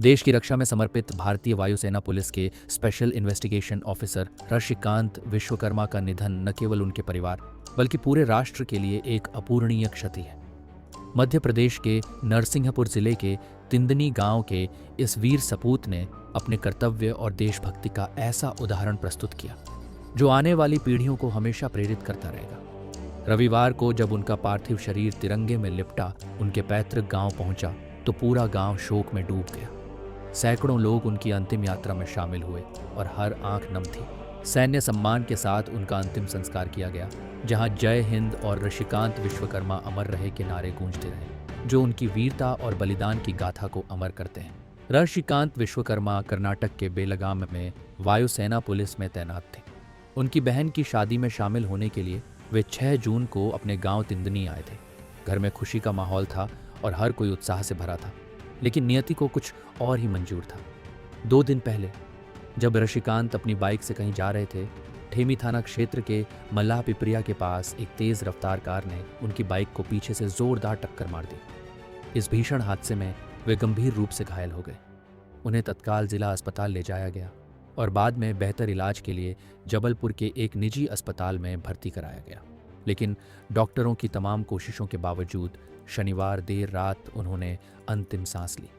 देश की रक्षा में समर्पित भारतीय वायुसेना पुलिस के special investigation officer Rishikant Vishwakarma का निधन न केवल उनके परिवार बल्कि पूरे राष्ट्र के लिए एक अपूरणीय क्षति है। मध्य प्रदेश के नरसिंहपुर जिले के तिंदनी गांव के इस वीर सपूत ने अपने कर्तव्य और देशभक्ति का ऐसा उदाहरण प्रस्तुत किया जो आने वाली पीढ़ियों को हमेशा प्रेरित करता रहेगा। रविवार को जब उनका पार्थिव शरीर तिरंगे में लिपटा उनके पैतृक गांव पहुंचा तो पूरा गांव शोक में डूब गया। सैकड़ों लोग उनकी अंतिम यात्रा में शामिल हुए और हर आंख नम थी। सैन्य सम्मान के साथ उनका अंतिम संस्कार किया गया, जहां जय हिंद और ऋषिकांत विश्वकर्मा अमर रहे के नारे गूंजते रहे, जो उनकी वीरता और बलिदान की गाथा को अमर करते हैं। ऋषिकांत विश्वकर्मा कर्नाटक के बेलगाम में वायुसेना पुलिस में तैनात थे। उनकी बहन की शादी में शामिल होने के लिए वे 6 जून को अपने गांव तिंदनी आए थे। घर में खुशी का माहौल था और हर कोई उत्साह से भरा था, लेकिन नियति को कुछ और ही मंजूर था। 2 दिन पहले जब ऋषिकांत अपनी बाइक से कहीं जा रहे थे, ठेमी थाना क्षेत्र के मल्लाह पिपरिया के पास एक तेज रफ्तार कार ने उनकी बाइक को पीछे से जोरदार टक्कर मार दी। इस भीषण हादसे में वे गंभीर रूप से घायल हो गए। उन्हें तत्काल जिला अस्पताल ले जाया गया और बाद में बेहतर इलाज के लिए जबलपुर के एक निजी अस्पताल में भर्ती कराया गया। लेकिन डॉक्टरों की तमाम कोशिशों के बावजूद शनिवार देर रात उन्होंने अंतिम सांस ली।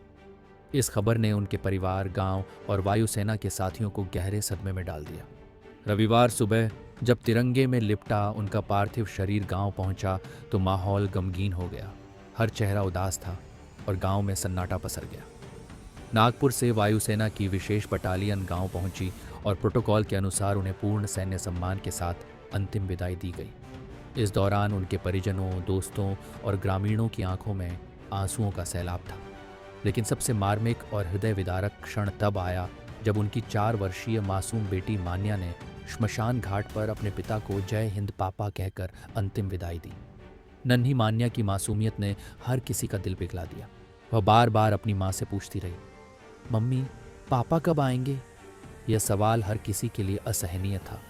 इस खबर ने उनके परिवार, गांव और वायुसेना के साथियों को गहरे सदमे में डाल दिया। रविवार सुबह जब तिरंगे में लिपटा उनका पार्थिव शरीर गांव पहुंचा तो माहौल गमगीन हो गया। हर चेहरा उदास था और गांव में सन्नाटा पसर गया। नागपुर से वायुसेना की विशेष बटालियन गांव पहुंची और प्रोटोकॉल के अनुसार उन्हें पूर्ण सैन्य सम्मान के साथ अंतिम विदाई दी गई। इस दौरान उनके परिजनों, दोस्तों और ग्रामीणों की आंखों में आंसुओं का सैलाब था। लेकिन सबसे मार्मिक और हृदय विदारक क्षण तब आया जब उनकी 4 वर्षीय मासूम बेटी मान्या ने श्मशान घाट पर अपने पिता को जय हिंद पापा कहकर अंतिम विदाई दी। नन्ही मान्या की मासूमियत ने हर किसी का दिल पिघला दिया। वह बार बार अपनी माँ से पूछती रही, मम्मी, पापा कब आएंगे? यह सवाल हर किसी के लिए असहनीय था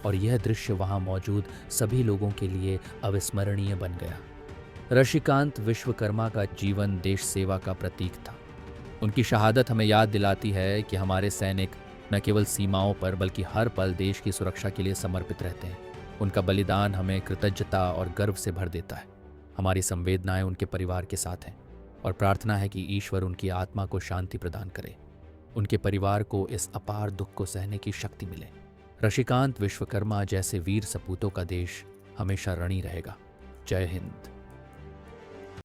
और यह दृश्य वहां मौजूद सभी लोगों के लिए अविस्मरणीय बन गया। ऋषिकांत विश्वकर्मा का जीवन देश सेवा का प्रतीक था। उनकी शहादत हमें याद दिलाती है कि हमारे सैनिक न केवल सीमाओं पर बल्कि हर पल देश की सुरक्षा के लिए समर्पित रहते हैं। उनका बलिदान हमें कृतज्ञता और गर्व से भर देता है। हमारी संवेदनाएं उनके परिवार के साथ हैं और प्रार्थना है कि ईश्वर उनकी आत्मा को शांति प्रदान करे। उनके परिवार को इस अपार दुख को सहने की शक्ति मिले। ऋषिकांत विश्वकर्मा जैसे वीर सपूतों का देश हमेशा ऋणी रहेगा। जय हिंद।